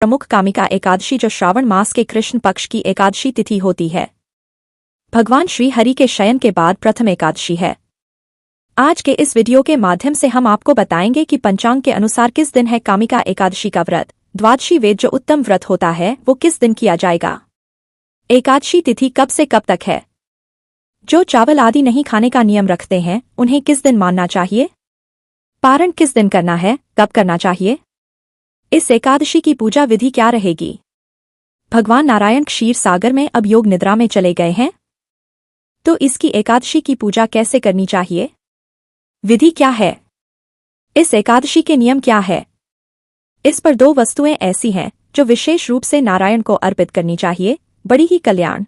प्रमुख कामिका एकादशी जो श्रावण मास के कृष्ण पक्ष की एकादशी तिथि होती है। भगवान श्री हरि के शयन के बाद प्रथम एकादशी है। आज के इस वीडियो के माध्यम से हम आपको बताएंगे कि पंचांग के अनुसार किस दिन है कामिका एकादशी का व्रत। द्वादशी वेद जो उत्तम व्रत होता है वो किस दिन किया जाएगा। एकादशी तिथि कब से कब तक है। जो चावल आदि नहीं खाने का नियम रखते हैं उन्हें किस दिन मानना चाहिए। पारण किस दिन करना है, कब करना चाहिए। इस एकादशी की पूजा विधि क्या रहेगी। भगवान नारायण क्षीर सागर में अब योग निद्रा में चले गए हैं, तो इसकी एकादशी की पूजा कैसे करनी चाहिए, विधि क्या है, इस एकादशी के नियम क्या है। इस पर दो वस्तुएं ऐसी हैं जो विशेष रूप से नारायण को अर्पित करनी चाहिए, बड़ी ही कल्याण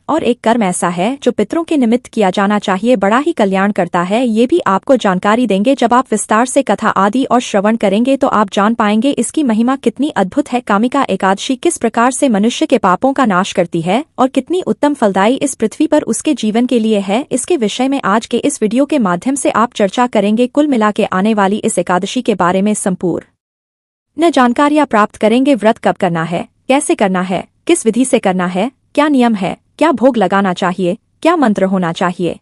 और एक कर्म ऐसा है जो पितरों के निमित्त किया जाना चाहिए, बड़ा ही कल्याण करता है। ये भी आपको जानकारी देंगे। जब आप विस्तार से कथा आदि और श्रवण करेंगे तो आप जान पाएंगे इसकी महिमा कितनी अद्भुत है। कामिका एकादशी किस प्रकार से मनुष्य के पापों का नाश करती है और कितनी उत्तम फलदायी इस पृथ्वी पर उसके जीवन के लिए है, इसके विषय में आज के इस वीडियो के माध्यम से आप चर्चा करेंगे। कुल मिला के आने वाली इस एकादशी के बारे में संपूर्ण जानकारियां प्राप्त करेंगे। व्रत कब करना है, कैसे करना है, किस विधि से करना है, क्या नियम है, क्या भोग लगाना चाहिए, क्या मंत्र होना चाहिए,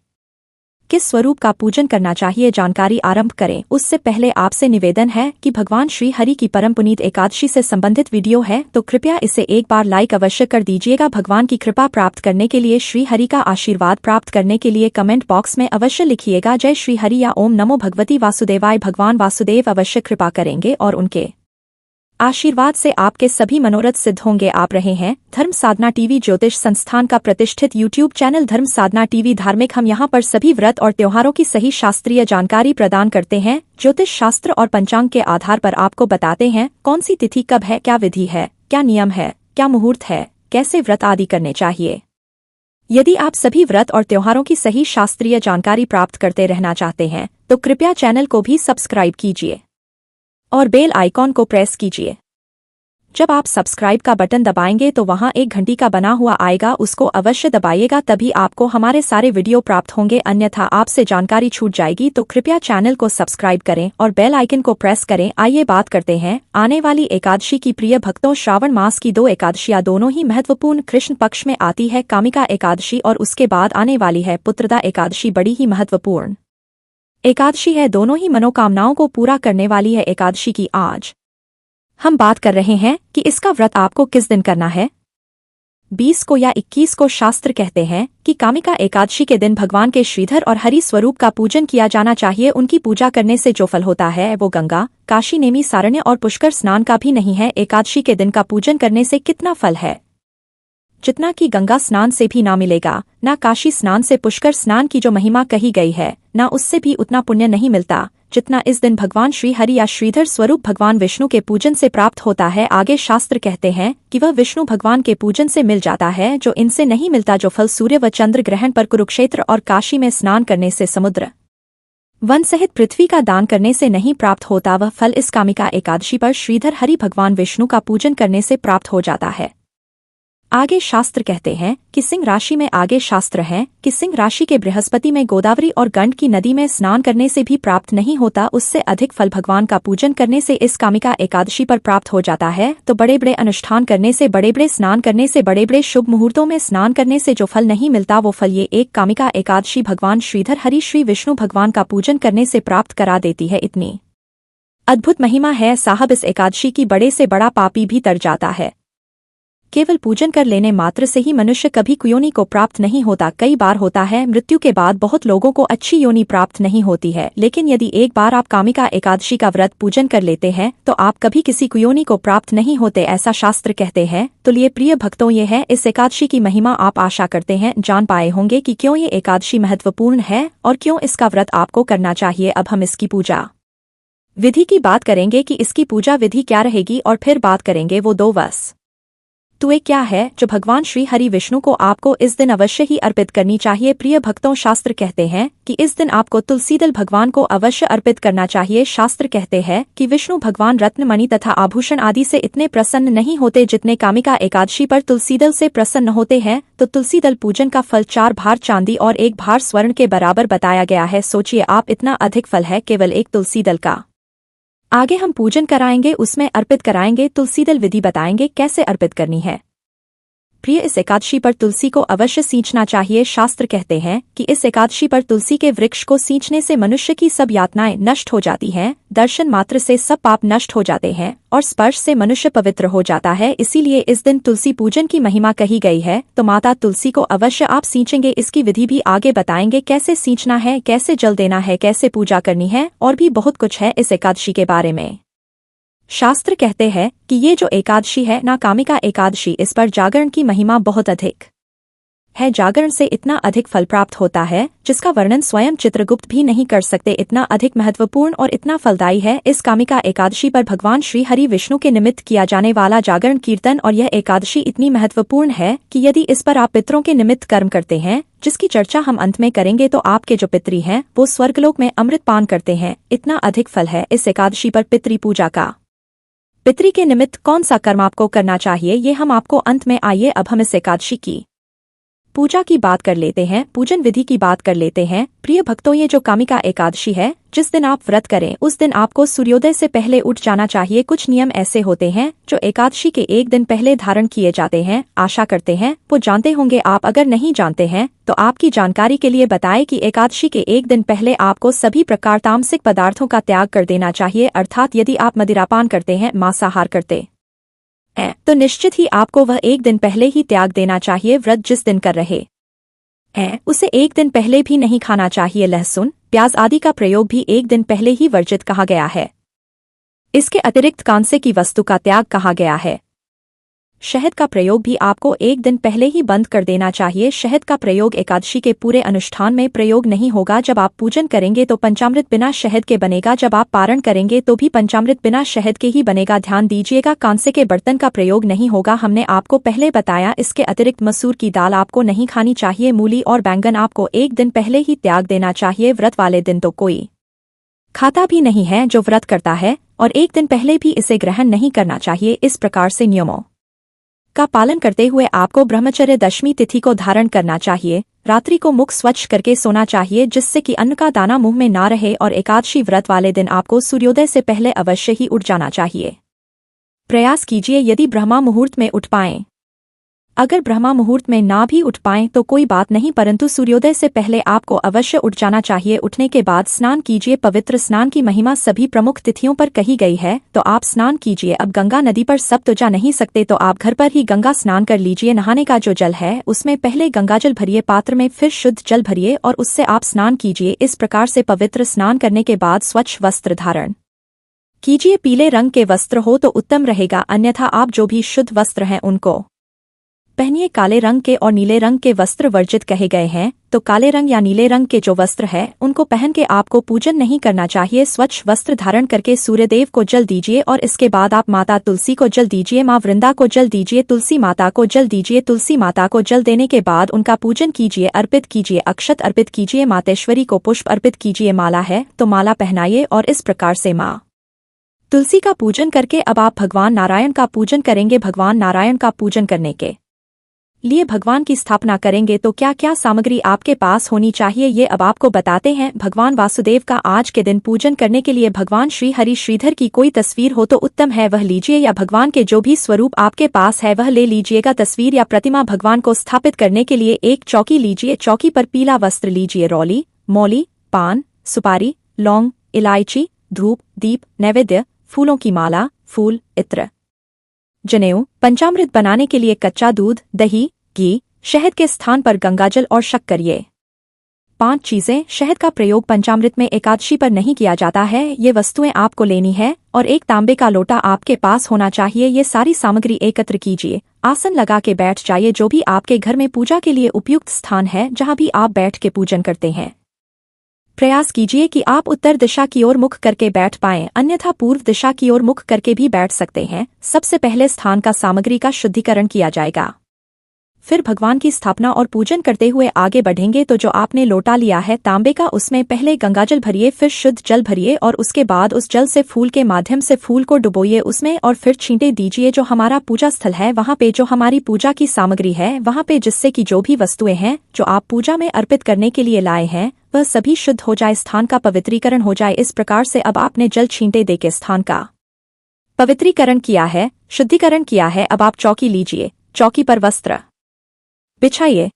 किस स्वरूप का पूजन करना चाहिए। जानकारी आरंभ करें उससे पहले आपसे निवेदन है कि भगवान श्री हरि की परम पुनीत एकादशी से संबंधित वीडियो है तो कृपया इसे एक बार लाइक अवश्य कर दीजिएगा। भगवान की कृपा प्राप्त करने के लिए, श्री हरि का आशीर्वाद प्राप्त करने के लिए कमेंट बॉक्स में अवश्य लिखिएगा जय श्री हरि या ओम नमो भगवती वासुदेवाय। भगवान वासुदेव अवश्य कृपा करेंगे और उनके आशीर्वाद से आपके सभी मनोरथ सिद्ध होंगे। आप रहे हैं धर्म साधना टीवी, ज्योतिष संस्थान का प्रतिष्ठित यूट्यूब चैनल धर्म साधना टीवी धार्मिक। हम यहां पर सभी व्रत और त्योहारों की सही शास्त्रीय जानकारी प्रदान करते हैं। ज्योतिष शास्त्र और पंचांग के आधार पर आपको बताते हैं कौन सी तिथि कब है, क्या विधि है, क्या नियम है, क्या मुहूर्त है, कैसे व्रत आदि करने चाहिए। यदि आप सभी व्रत और त्योहारों की सही शास्त्रीय जानकारी प्राप्त करते रहना चाहते हैं तो कृपया चैनल को भी सब्सक्राइब कीजिए और बेल आइकॉन को प्रेस कीजिए। जब आप सब्सक्राइब का बटन दबाएंगे तो वहां एक घंटी का बना हुआ आएगा, उसको अवश्य दबाइएगा, तभी आपको हमारे सारे वीडियो प्राप्त होंगे। अन्यथा आपसे जानकारी छूट जाएगी। तो कृपया चैनल को सब्सक्राइब करें और बेल आइकन को प्रेस करें। आइए बात करते हैं आने वाली एकादशी की। प्रिय भक्तों, श्रावण मास की दो एकादशियां दोनों ही महत्वपूर्ण कृष्ण पक्ष में आती है। कामिका एकादशी और उसके बाद आने वाली है पुत्रदा एकादशी, बड़ी ही महत्वपूर्ण एकादशी है। दोनों ही मनोकामनाओं को पूरा करने वाली है एकादशी की। आज हम बात कर रहे हैं कि इसका व्रत आपको किस दिन करना है। 20 को या 21 को शास्त्र कहते हैं कि कामिका एकादशी के दिन भगवान के श्रीधर और हरि स्वरूप का पूजन किया जाना चाहिए। उनकी पूजा करने से जो फल होता है वो गंगा, काशी, नेमी, सारण्य और पुष्कर स्नान का भी नहीं है। एकादशी के दिन का पूजन करने से कितना फल है, जितना कि गंगा स्नान से भी ना मिलेगा, ना काशी स्नान से पुष्कर स्नान की जो महिमा कही गई है, ना उससे भी उतना पुण्य नहीं मिलता जितना इस दिन भगवान श्री हरि या श्रीधर स्वरूप भगवान विष्णु के पूजन से प्राप्त होता है। आगे शास्त्र कहते हैं कि वह विष्णु भगवान के पूजन से मिल जाता है जो इनसे नहीं मिलता। जो फल सूर्य व चंद्र ग्रहण पर, कुरुक्षेत्र और काशी में स्नान करने से, समुद्र वन सहित पृथ्वी का दान करने से नहीं प्राप्त होता, वह फल इस कामिका एकादशी पर श्रीधर हरि भगवान विष्णु का पूजन करने से प्राप्त हो जाता है। आगे शास्त्र कहते हैं कि सिंह राशि में, आगे शास्त्र है कि सिंह राशि के बृहस्पति में गोदावरी और गंड की नदी में स्नान करने से भी प्राप्त नहीं होता। उससे अधिक फल भगवान का पूजन करने से इस कामिका एकादशी पर प्राप्त हो जाता है। तो बड़े बड़े अनुष्ठान करने से, बड़े बड़े स्नान करने से, बड़े बड़े शुभ मुहूर्तों में स्नान करने से जो फल नहीं मिलता वो फल ये एक कामिका एकादशी भगवान श्रीधर हरि श्री विष्णु भगवान का पूजन करने से प्राप्त करा देती है। इतनी अद्भुत महिमा है साहब इस एकादशी की, बड़े से बड़ा पापी भी तर जाता है। केवल पूजन कर लेने मात्र से ही मनुष्य कभी कुयोनि को प्राप्त नहीं होता। कई बार होता है मृत्यु के बाद बहुत लोगों को अच्छी योनि प्राप्त नहीं होती है, लेकिन यदि एक बार आप कामिका एकादशी का व्रत पूजन कर लेते हैं तो आप कभी किसी कुयोनि को प्राप्त नहीं होते, ऐसा शास्त्र कहते हैं। तो लिए प्रिय भक्तों, ये है इस एकादशी की महिमा। आप आशा करते हैं जान पाए होंगे कि क्यों ये एकादशी महत्वपूर्ण है और क्यों इसका व्रत आपको करना चाहिए। अब हम इसकी पूजा विधि की बात करेंगे कि इसकी पूजा विधि क्या रहेगी और फिर बात करेंगे वो दो वस्तुएं क्या है जो भगवान श्री हरि विष्णु को आपको इस दिन अवश्य ही अर्पित करनी चाहिए। प्रिय भक्तों, शास्त्र कहते हैं कि इस दिन आपको तुलसी दल भगवान को अवश्य अर्पित करना चाहिए। शास्त्र कहते हैं कि विष्णु भगवान रत्न, मणि तथा आभूषण आदि से इतने प्रसन्न नहीं होते जितने कामिका एकादशी पर तुलसी दल से प्रसन्न होते हैं। तो तुलसी दल पूजन का फल 4 भार चांदी और 1 भार स्वर्ण के बराबर बताया गया है। सोचिए आप, इतना अधिक फल है केवल एक तुलसी दल का। आगे हम पूजन कराएंगे, उसमें अर्पित कराएंगे तुलसी दल, विधि बताएंगे कैसे अर्पित करनी है। प्रिय, इस एकादशी पर तुलसी को अवश्य सींचना चाहिए। शास्त्र कहते हैं कि इस एकादशी पर तुलसी के वृक्ष को सींचने से मनुष्य की सब यातनाएं नष्ट हो जाती हैं, दर्शन मात्र से सब पाप नष्ट हो जाते हैं और स्पर्श से मनुष्य पवित्र हो जाता है। इसीलिए इस दिन तुलसी पूजन की महिमा कही गई है। तो माता तुलसी को अवश्य आप सींचेंगे। इसकी विधि भी आगे बताएंगे, कैसे सींचना है, कैसे जल देना है, कैसे पूजा करनी है, और भी बहुत कुछ है इस एकादशी के बारे में। शास्त्र कहते हैं कि ये जो एकादशी है ना, कामिका एकादशी, इस पर जागरण की महिमा बहुत अधिक है। जागरण से इतना अधिक फल प्राप्त होता है जिसका वर्णन स्वयं चित्रगुप्त भी नहीं कर सकते। इतना अधिक महत्वपूर्ण और इतना फलदायी है इस कामिका एकादशी पर भगवान श्री हरि विष्णु के निमित्त किया जाने वाला जागरण कीर्तन। और यह एकादशी इतनी महत्वपूर्ण है कि यदि इस पर आप पितरों के निमित्त कर्म करते हैं, जिसकी चर्चा हम अंत में करेंगे, तो आपके जो पितरी हैं वो स्वर्गलोक में अमृत पान करते हैं। इतना अधिक फल है इस एकादशी पर पितरी पूजा का। पितरी के निमित्त कौन सा कर्म आपको करना चाहिए, ये हम आपको अंत में, आइए अब हम इस एकादशी की पूजा की बात कर लेते हैं, पूजन विधि की बात कर लेते हैं। प्रिय भक्तों, ये जो कामिका एकादशी है, जिस दिन आप व्रत करें उस दिन आपको सूर्योदय से पहले उठ जाना चाहिए। कुछ नियम ऐसे होते हैं जो एकादशी के एक दिन पहले धारण किए जाते हैं। आशा करते हैं वो जानते होंगे आप। अगर नहीं जानते हैं तो आपकी जानकारी के लिए बताएं कि एकादशी के एक दिन पहले आपको सभी प्रकार तामसिक पदार्थों का त्याग कर देना चाहिए। अर्थात यदि आप मदिरापान करते हैं, मांसाहार करते हैं, तो निश्चित ही आपको वह एक दिन पहले ही त्याग देना चाहिए। व्रत जिस दिन कर रहे हैं उसे एक दिन पहले भी नहीं खाना चाहिए। लहसुन, प्याज आदि का प्रयोग भी एक दिन पहले ही वर्जित कहा गया है। इसके अतिरिक्त कांसे की वस्तु का त्याग कहा गया है। शहद का प्रयोग भी आपको एक दिन पहले ही बंद कर देना चाहिए। शहद का प्रयोग एकादशी के पूरे अनुष्ठान में प्रयोग नहीं होगा। जब आप पूजन करेंगे तो पंचामृत बिना शहद के बनेगा। जब आप पारण करेंगे तो भी पंचामृत बिना शहद के ही बनेगा। ध्यान दीजिएगा, कांसे के बर्तन का प्रयोग नहीं होगा। हमने आपको पहले बताया। इसके अतिरिक्त मसूर की दाल आपको नहीं खानी चाहिए। मूली और बैंगन आपको एक दिन पहले ही त्याग देना चाहिए। व्रत वाले दिन तो कोई खाता भी नहीं है जो व्रत करता है, और एक दिन पहले भी इसे ग्रहण नहीं करना चाहिए। इस प्रकार से नियमों का पालन करते हुए आपको ब्रह्मचर्य दशमी तिथि को धारण करना चाहिए। रात्रि को मुख स्वच्छ करके सोना चाहिए, जिससे कि अन्न का दाना मुंह में ना रहे। और एकादशी व्रत वाले दिन आपको सूर्योदय से पहले अवश्य ही उठ जाना चाहिए। प्रयास कीजिए यदि ब्रह्मा मुहूर्त में उठ पाएं। अगर ब्रह्मा मुहूर्त में ना भी उठ पाएं तो कोई बात नहीं, परंतु सूर्योदय से पहले आपको अवश्य उठ जाना चाहिए। उठने के बाद स्नान कीजिए। पवित्र स्नान की महिमा सभी प्रमुख तिथियों पर कही गई है, तो आप स्नान कीजिए। अब गंगा नदी पर सब तो जा नहीं सकते, तो आप घर पर ही गंगा स्नान कर लीजिए। नहाने का जो जल है उसमें पहले गंगाजल भरिए पात्र में, फिर शुद्ध जल भरिए और उससे आप स्नान कीजिए। इस प्रकार से पवित्र स्नान करने के बाद स्वच्छ वस्त्र धारण कीजिए। पीले रंग के वस्त्र हो तो उत्तम रहेगा, अन्यथा आप जो भी शुद्ध वस्त्र हैं उनको पहनिए। काले रंग के और नीले रंग के वस्त्र वर्जित कहे गए हैं, तो काले रंग या नीले रंग के जो वस्त्र है उनको पहन के आपको पूजन नहीं करना चाहिए। स्वच्छ वस्त्र धारण करके सूर्यदेव को जल दीजिए और इसके बाद आप माता तुलसी को जल दीजिए, माँ वृंदा को जल दीजिए, तुलसी माता को जल दीजिए। तुलसी माता को जल देने के बाद उनका पूजन कीजिए, अर्पित कीजिए, अक्षत अर्पित कीजिए। मातेश्वरी को पुष्प अर्पित कीजिए। माला है तो माला पहनाइए। और इस प्रकार से माँ तुलसी का पूजन करके अब आप भगवान नारायण का पूजन करेंगे। भगवान नारायण का पूजन करने के लिए भगवान की स्थापना करेंगे तो क्या क्या सामग्री आपके पास होनी चाहिए, ये अब आपको बताते हैं। भगवान वासुदेव का आज के दिन पूजन करने के लिए भगवान श्री हरि श्रीधर की कोई तस्वीर हो तो उत्तम है, वह लीजिए, या भगवान के जो भी स्वरूप आपके पास है वह ले लीजिएगा। तस्वीर या प्रतिमा भगवान को स्थापित करने के लिए एक चौकी लीजिए। चौकी पर पीला वस्त्र लीजिए। रौली, मौली, पान, सुपारी, लौंग, इलायची, धूप, दीप, नैवेद्य, फूलों की माला, फूल, इत्र, जनेऊ, पंचामृत बनाने के लिए कच्चा दूध, दही, घी, शहद के स्थान पर गंगाजल और शक्कर, ये 5 चीजें। शहद का प्रयोग पंचामृत में एकादशी पर नहीं किया जाता है। ये वस्तुएं आपको लेनी है और एक तांबे का लोटा आपके पास होना चाहिए। ये सारी सामग्री एकत्र कीजिए। आसन लगा के बैठ जाइए। जो भी आपके घर में पूजा के लिए उपयुक्त स्थान है, जहां भी आप बैठ के पूजन करते हैं, प्रयास कीजिए कि आप उत्तर दिशा की ओर मुख करके बैठ पाएं, अन्यथा पूर्व दिशा की ओर मुख करके भी बैठ सकते हैं। सबसे पहले स्थान का सामग्री का शुद्धिकरण किया जाएगा, फिर भगवान की स्थापना और पूजन करते हुए आगे बढ़ेंगे। तो जो आपने लोटा लिया है तांबे का, उसमें पहले गंगाजल भरिए, फिर शुद्ध जल भरिए और उसके बाद उस जल से फूल के माध्यम से फूल को डुबोइए उसमें और फिर छींटे दीजिए। जो हमारा पूजा स्थल है वहाँ पे, जो हमारी पूजा की सामग्री है वहाँ पे, जिससे कि जो भी वस्तुएं हैं जो आप पूजा में अर्पित करने के लिए लाए हैं वह सभी शुद्ध हो जाए, स्थान का पवित्रीकरण हो जाए। इस प्रकार से अब आपने जल छींटे दे के स्थान का पवित्रीकरण किया है, शुद्धिकरण किया है। अब आप चौकी लीजिए, चौकी पर वस्त्र बिछाइए,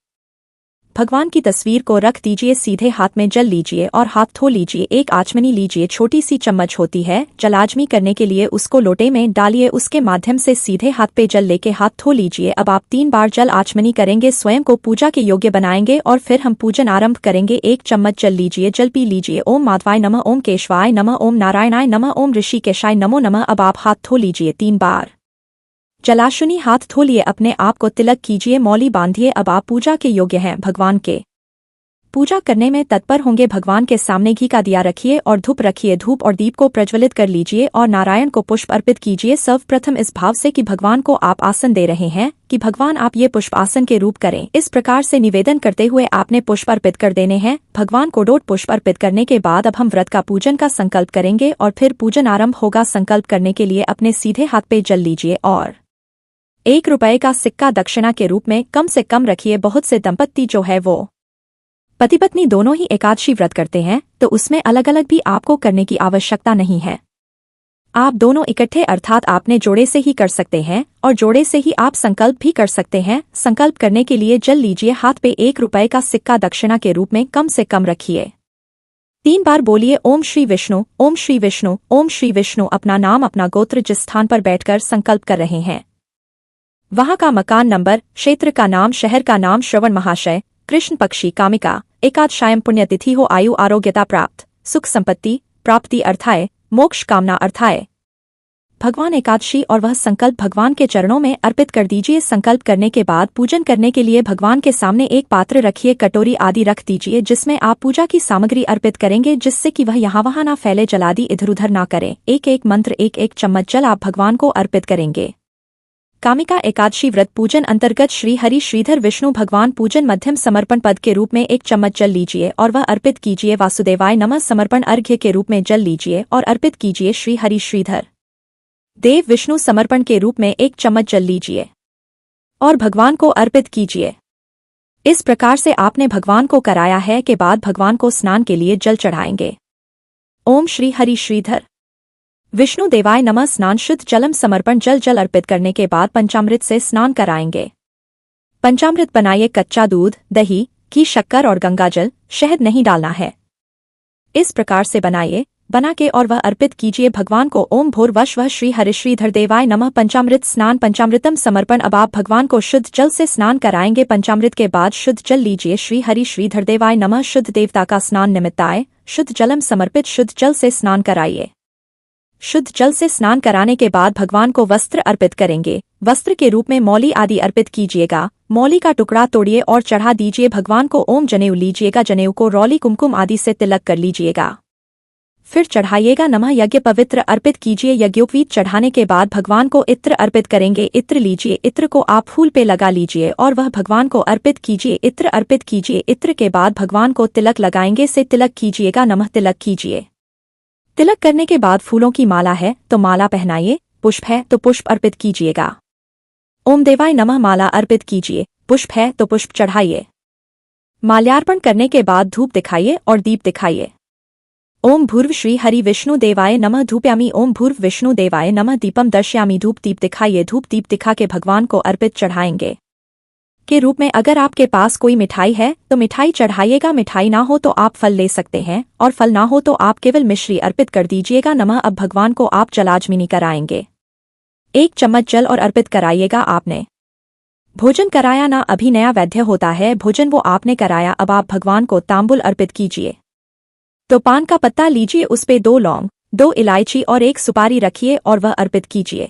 भगवान की तस्वीर को रख दीजिए, सीधे हाथ में जल लीजिए और हाथ धो लीजिए। एक आचमनी लीजिए, छोटी सी चम्मच होती है, जलाजमी करने के लिए उसको लोटे में डालिए, उसके माध्यम से सीधे हाथ पे जल लेके हाथ धो लीजिए। अब आप 3 बार जल आचमनी करेंगे, स्वयं को पूजा के योग्य बनाएंगे और फिर हम पूजन आरंभ करेंगे। 1 चम्मच जल लीजिए, जल पी लीजिए। ओम माधवाय नमः, ओम केशवाय नमः, ओम नारायणाय नमः, ओम ऋषिकेशाय नमो नमः। अब आप हाथ धो लीजिए 3 बार। जलाशुनी हाथ धो लिए, अपने आप को तिलक कीजिए, मौली बांधिए। अब आप पूजा के योग्य हैं, भगवान के पूजा करने में तत्पर होंगे। भगवान के सामने घी का दिया रखिए और धूप रखिए, धूप और दीप को प्रज्वलित कर लीजिए और नारायण को पुष्प अर्पित कीजिए। सर्वप्रथम इस भाव से कि भगवान को आप आसन दे रहे हैं कि भगवान आप ये पुष्प आसन के रूप करें। इस प्रकार से निवेदन करते हुए आपने पुष्प अर्पित कर देने हैं भगवान को। डोट पुष्प अर्पित करने के बाद अब हम व्रत का पूजन का संकल्प करेंगे और फिर पूजन आरंभ होगा। संकल्प करने के लिए अपने सीधे हाथ पे जल लीजिए और 1 रुपये का सिक्का दक्षिणा के रूप में कम से कम रखिए। बहुत से दंपत्ति जो है वो पति पत्नी दोनों ही एकादशी व्रत करते हैं, तो उसमें अलग अलग भी आपको करने की आवश्यकता नहीं है। आप दोनों इकट्ठे अर्थात आपने जोड़े से ही कर सकते हैं और जोड़े से ही आप संकल्प भी कर सकते हैं। संकल्प करने के लिए जल लीजिए, हाथ पे 1 रुपये का सिक्का दक्षिणा के रूप में कम से कम रखिए। 3 बार बोलिए ओम श्री विष्णु, ओम श्री विष्णु, ओम श्री विष्णु। अपना नाम, अपना गोत्र, जिस स्थान पर बैठकर संकल्प कर रहे हैं वहां का मकान नंबर, क्षेत्र का नाम, शहर का नाम, श्रवण महाशय, कृष्ण पक्षी, कामिका, एकादशायम, पुण्यतिथि हो, आयु आरोग्यता प्राप्त, सुख संपत्ति प्राप्ति अर्थाय, मोक्ष कामना अर्थाय। भगवान एकादशी और वह संकल्प भगवान के चरणों में अर्पित कर दीजिए। संकल्प करने के बाद पूजन करने के लिए भगवान के सामने एक पात्र रखिए, कटोरी आदि रख दीजिए जिसमें आप पूजा की सामग्री अर्पित करेंगे, जिससे कि वह यहाँ वहां ना फैले, जलादि इधर उधर ना करें। एक एक मंत्र, एक एक चम्मच जल आप भगवान को अर्पित करेंगे। कामिका एकादशी व्रत पूजन अंतर्गत श्री हरि श्रीधर विष्णु भगवान पूजन मध्यम समर्पण पद के रूप में 1 चम्मच जल लीजिए और वह अर्पित कीजिए। वासुदेवाय नमः समर्पण अर्घ्य के रूप में जल लीजिए और अर्पित कीजिए। श्री हरि श्रीधर देव विष्णु समर्पण के रूप में 1 चम्मच जल लीजिए और भगवान को अर्पित कीजिए। इस प्रकार से आपने भगवान को कराया है के बाद भगवान को स्नान के लिए जल चढ़ाएंगे। ओम श्री हरि श्रीधर विष्णु देवाय नमः। स्नान शुद्ध जलम समर्पण, जल अर्पित करने के बाद पंचामृत से स्नान कराएंगे। पंचामृत बनाइए, कच्चा दूध, दही, घी, शक्कर और गंगाजल, शहद नहीं डालना है। इस प्रकार से बनाइए, बना के और वह अर्पित कीजिए भगवान को। ओम भूर्वश्वः श्री हरि श्रीधर देवाय नमः। पंचामृत स्नान, पंचामृतम समर्पण। अब आप भगवान को शुद्ध जल से स्नान कराएंगे। पंचामृत के बाद शुद्ध जल लीजिए। श्री हरि श्रीधर देवाय नमः। शुद्ध देवता का स्नान निमित्ताय शुद्ध जलम समर्पित, शुद्ध जल से स्नान कराइए। शुद्ध जल से स्नान कराने के बाद भगवान को वस्त्र अर्पित करेंगे। वस्त्र के रूप में मौली आदि अर्पित कीजिएगा। मौली का टुकड़ा तोड़िए और चढ़ा दीजिए भगवान को। ओम जनेऊ लीजिएगा, जनेऊ को रौली कुमकुम आदि से तिलक कर लीजिएगा, फिर चढ़ाइएगा। नमः यज्ञ पवित्र अर्पित कीजिए। यज्ञोपवीत चढ़ाने के बाद भगवान को इत्र अर्पित करेंगे। इत्र लीजिए, इत्र को आप फूल पे लगा लीजिए और वह भगवान को अर्पित कीजिए। इत्र अर्पित कीजिए। इत्र के बाद भगवान को तिलक लगाएंगे, से तिलक कीजिएगा। नमः तिलक कीजिए। तिलक करने के बाद फूलों की माला है तो माला पहनाइए, पुष्प है तो पुष्प अर्पित कीजिएगा। ओम देवाय नमः माला अर्पित कीजिए, पुष्प है तो पुष्प चढ़ाइए। माल्यार्पण करने के बाद धूप दिखाइए और दीप दिखाइए। ओम भूर्व श्री हरि विष्णु देवाय नमः धूपयामी। ओम भूर्व विष्णु देवाय नमः दीपम दर्शयामी। धूप दीप दिखाइए। धूप दीप दिखा के भगवान को अर्पित चढ़ाएंगे के रूप में। अगर आपके पास कोई मिठाई है तो मिठाई चढ़ाइएगा, मिठाई ना हो तो आप फल ले सकते हैं और फल ना हो तो आप केवल मिश्री अर्पित कर दीजिएगा। नमः अब भगवान को आप जलाजमिनी कराएंगे। 1 चम्मच जल और अर्पित कराइएगा। आपने भोजन कराया ना, अभी नया वैद्य होता है भोजन, वो आपने कराया। अब आप भगवान को तांबुल अर्पित कीजिए। तो पान का पत्ता लीजिए, उस पे 2 लौंग, 2 इलायची और 1 सुपारी रखिए और वह अर्पित कीजिए।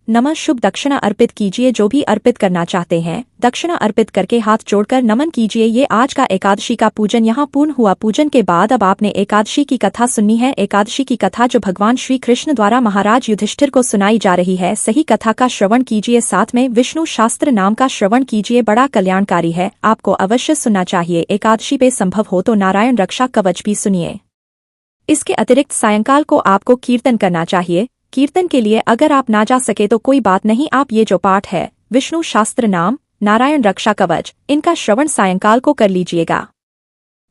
नमः शुभ दक्षिणा अर्पित कीजिए। जो भी अर्पित करना चाहते हैं दक्षिणा अर्पित करके हाथ जोड़कर नमन कीजिए। ये आज का एकादशी का पूजन यहाँ पूर्ण हुआ। पूजन के बाद अब आपने एकादशी की कथा सुननी है। एकादशी की कथा जो भगवान श्री कृष्ण द्वारा महाराज युधिष्ठिर को सुनाई जा रही है, सही कथा का श्रवण कीजिए, साथ में विष्णु शास्त्र नाम का श्रवण कीजिए। बड़ा कल्याणकारी है, आपको अवश्य सुनना चाहिए। एकादशी पे संभव हो तो नारायण रक्षा कवच भी सुनिए। इसके अतिरिक्त सायंकाल को आपको कीर्तन करना चाहिए। कीर्तन के लिए अगर आप ना जा सके तो कोई बात नहीं, आप ये जो पाठ है विष्णु शास्त्र नाम, नारायण रक्षा कवच, इनका श्रवण सायंकाल को कर लीजिएगा।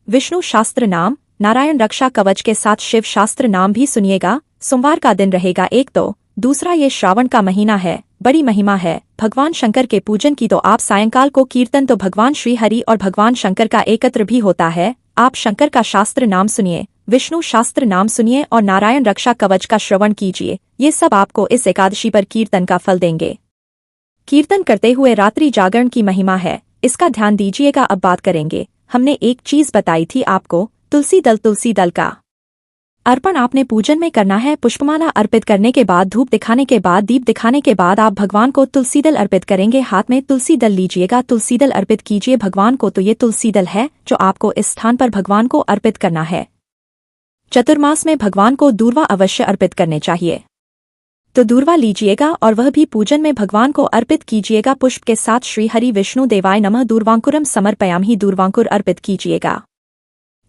विष्णु शास्त्र नाम, नारायण रक्षा कवच के साथ शिव शास्त्र नाम भी सुनिएगा। सोमवार का दिन रहेगा एक तो। दूसरा, ये श्रावण का महीना है, बड़ी महिमा है भगवान शंकर के पूजन की, तो आप सायंकाल को कीर्तन तो भगवान श्री हरि और भगवान शंकर का एकत्र भी होता है। आप शंकर का शास्त्र नाम सुनिए, विष्णु शास्त्र नाम सुनिए और नारायण रक्षा कवच का श्रवण कीजिए। ये सब आपको इस एकादशी पर कीर्तन का फल देंगे। कीर्तन करते हुए रात्रि जागरण की महिमा है, इसका ध्यान दीजिएगा। अब बात करेंगे, हमने एक चीज बताई थी आपको, तुलसी दल का अर्पण आपने पूजन में करना है। पुष्पमाला अर्पित करने के बाद, धूप दिखाने के बाद, दीप दिखाने के बाद आप भगवान को तुलसी दल अर्पित करेंगे। हाथ में तुलसी दल लीजिएगा, तुलसी दल अर्पित कीजिए भगवान को। तो ये तुलसी दल है जो आपको इस स्थान पर भगवान को अर्पित करना है। चतुर्मास में भगवान को दूर्वा अवश्य अर्पित करने चाहिए, तो दूर्वा लीजिएगा और वह भी पूजन में भगवान को अर्पित कीजिएगा पुष्प के साथ। श्री हरि विष्णु देवाय नमः दूर्वांकुरम समर्पयामि, दूर्वांकुर अर्पित कीजिएगा।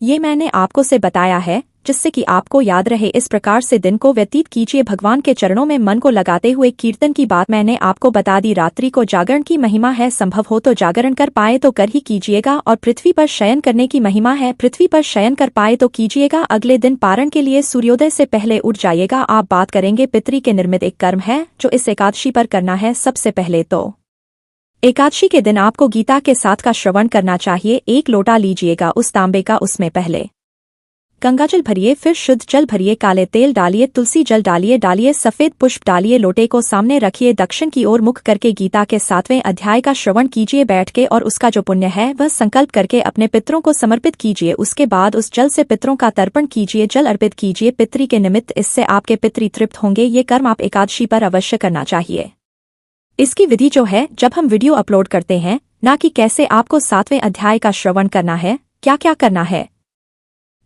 ये मैंने आपको से बताया है जिससे कि आपको याद रहे। इस प्रकार से दिन को व्यतीत कीजिए भगवान के चरणों में मन को लगाते हुए। कीर्तन की बात मैंने आपको बता दी। रात्रि को जागरण की महिमा है, संभव हो तो जागरण कर पाए तो कर ही कीजिएगा। और पृथ्वी पर शयन करने की महिमा है, पृथ्वी पर शयन कर पाए तो कीजिएगा। अगले दिन पारण के लिए सूर्योदय से पहले उठ जाइएगा। आप बात करेंगे पितरी के निर्मित एक कर्म है जो इस एकादशी पर करना है। सबसे पहले तो एकादशी के दिन आपको गीता के साथ का श्रवण करना चाहिए। एक लोटा लीजिएगा उस तांबे का, उसमें पहले गंगाजल भरिए, फिर शुद्ध जल भरिए, काले तेल डालिए, तुलसी जल डालिए, सफेद पुष्प डालिए, लोटे को सामने रखिए, दक्षिण की ओर मुख करके गीता के 7वें अध्याय का श्रवण कीजिए बैठ के और उसका जो पुण्य है वह संकल्प करके अपने पितरों को समर्पित कीजिए। उसके बाद उस जल से पितरों का तर्पण कीजिए, जल अर्पित कीजिए पितरी के निमित्त। इससे आपके पितरी तृप्त होंगे। ये कर्म आप एकादशी पर अवश्य करना चाहिए। इसकी विधि जो है, जब हम वीडियो अपलोड करते हैं, ना कि कैसे आपको 7वें अध्याय का श्रवण करना है, क्या क्या करना है,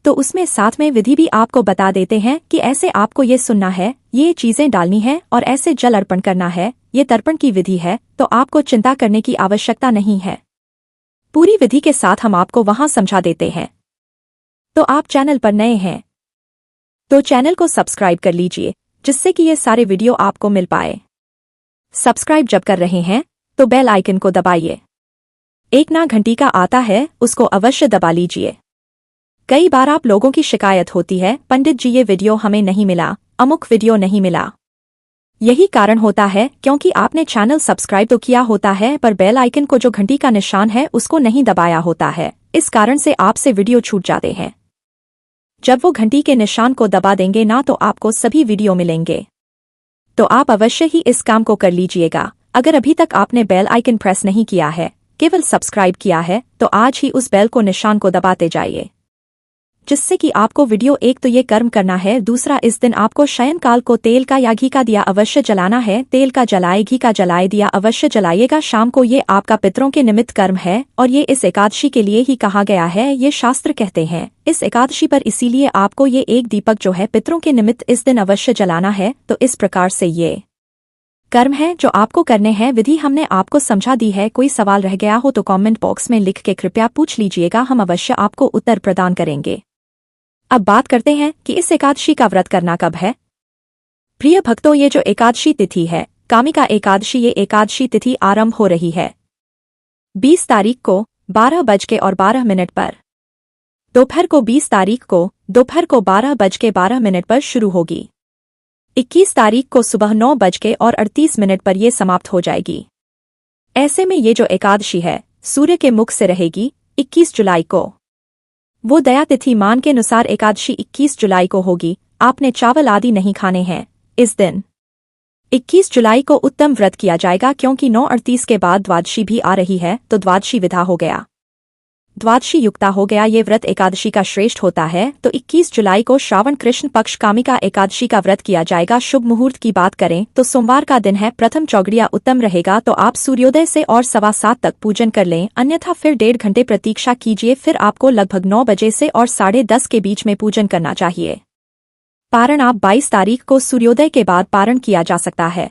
तो उसमें साथ में विधि भी आपको बता देते हैं कि ऐसे आपको ये सुनना है, ये चीजें डालनी है और ऐसे जल अर्पण करना है। ये तर्पण की विधि है, तो आपको चिंता करने की आवश्यकता नहीं है। पूरी विधि के साथ हम आपको वहां समझा देते हैं। तो आप चैनल पर नए हैं तो चैनल को सब्सक्राइब कर लीजिए जिससे कि ये सारे वीडियो आपको मिल पाए। सब्सक्राइब जब कर रहे हैं तो बेल आइकन को दबाइए। एक ना घंटी का आता है, उसको अवश्य दबा लीजिए। कई बार आप लोगों की शिकायत होती है, पंडित जी ये वीडियो हमें नहीं मिला, अमुक वीडियो नहीं मिला। यही कारण होता है क्योंकि आपने चैनल सब्सक्राइब तो किया होता है पर बेल आइकन को जो घंटी का निशान है उसको नहीं दबाया होता है। इस कारण से आपसे वीडियो छूट जाते हैं। जब वो घंटी के निशान को दबा देंगे ना तो आपको सभी वीडियो मिलेंगे। तो आप अवश्य ही इस काम को कर लीजिएगा। अगर अभी तक आपने बेल आइकन प्रेस नहीं किया है, केवल सब्सक्राइब किया है, तो आज ही उस बेल को निशान को दबाते जाइए जिससे कि आपको वीडियो एक तो ये कर्म करना है। दूसरा, इस दिन आपको शयन काल को तेल का या घी का दिया अवश्य जलाना है। तेल का जलाए, घी का जलाए, दिया अवश्य जलाइएगा शाम को। ये आपका पितरों के निमित्त कर्म है और ये इस एकादशी के लिए ही कहा गया है। ये शास्त्र कहते हैं इस एकादशी पर, इसीलिए आपको ये एक दीपक जो है पितरों के निमित्त इस दिन अवश्य जलाना है। तो इस प्रकार से ये कर्म है जो आपको करने हैं। विधि हमने आपको समझा दी है। कोई सवाल रह गया हो तो कमेंट बॉक्स में लिख के कृपया पूछ लीजिएगा, हम अवश्य आपको उत्तर प्रदान करेंगे। अब बात करते हैं कि इस एकादशी का व्रत करना कब है। प्रिय भक्तों, ये जो एकादशी तिथि है, कामिका एकादशी, ये एकादशी तिथि आरंभ हो रही है 20 तारीख को 12:12 पर। दोपहर को 20 तारीख को दोपहर को 12:12 पर शुरू होगी। 21 तारीख को सुबह 9:38 पर यह समाप्त हो जाएगी। ऐसे में ये जो एकादशी है सूर्य के मुख से रहेगी 21 जुलाई को। वो दया तिथि मान के अनुसार एकादशी 21 जुलाई को होगी। आपने चावल आदि नहीं खाने हैं इस दिन। 21 जुलाई को उत्तम व्रत किया जाएगा क्योंकि 9:38 के बाद द्वादशी भी आ रही है, तो द्वादशी विधा हो गया, द्वादशी युक्ता हो गया। ये व्रत एकादशी का श्रेष्ठ होता है। तो 21 जुलाई को श्रावण कृष्ण पक्ष कामिका एकादशी का व्रत किया जाएगा। शुभ मुहूर्त की बात करें तो सोमवार का दिन है, प्रथम चौगड़िया उत्तम रहेगा। तो आप सूर्योदय से और 7:15 तक पूजन कर लें, अन्यथा फिर 1.5 घंटे प्रतीक्षा कीजिए। फिर आपको लगभग 9 बजे से और 10:30 के बीच में पूजन करना चाहिए। पारण आप 22 तारीख को सूर्योदय के बाद पारण किया जा सकता है।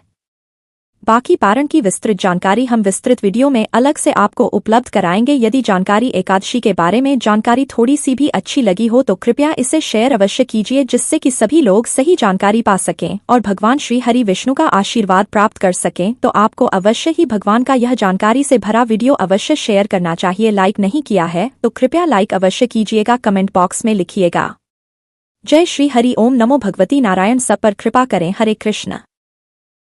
बाकी पारण की विस्तृत जानकारी हम विस्तृत वीडियो में अलग से आपको उपलब्ध कराएंगे। यदि जानकारी एकादशी के बारे में जानकारी थोड़ी सी भी अच्छी लगी हो तो कृपया इसे शेयर अवश्य कीजिए, जिससे कि सभी लोग सही जानकारी पा सकें और भगवान श्री हरि विष्णु का आशीर्वाद प्राप्त कर सकें। तो आपको अवश्य ही भगवान का यह जानकारी से भरा वीडियो अवश्य शेयर करना चाहिए। लाइक नहीं किया है तो कृपया लाइक अवश्य कीजिएगा, कमेंट बॉक्स में लिखिएगा। जय श्री हरि। ओम नमो भगवती नारायण। सब पर कृपा करें। हरे कृष्ण।